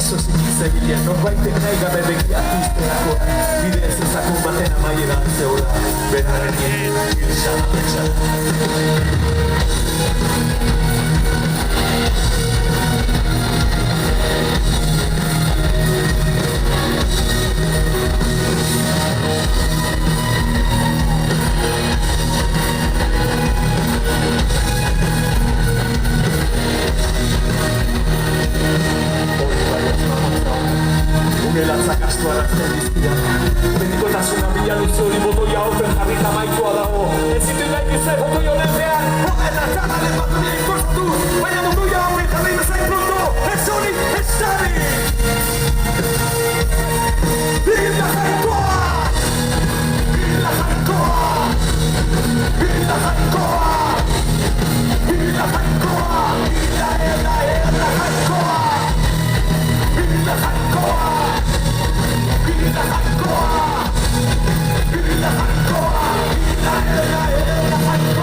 Eso zikizegilean norbaiten nahi gabe begiatu izterako bide ez ezakun baten amaieran zeura beraren hilsan apetxan. Latzak astuarazten dizkidan Benikotasuna bila luze hori botoia horren jarrita maitua dago Ez zitu nahi gizai botoi honen behar Eta txanalen bat hori ikostatu Baina munduia hori jarri bezain pronto Ez hori, ez sari Hilda jainkoa Hilda jainkoa Hilda jainkoa Hilda jainkoa Hilda jainkoa Hilda jainkoa Hilda jainkoa, Hilda jainkoa, Hilda jainkoa.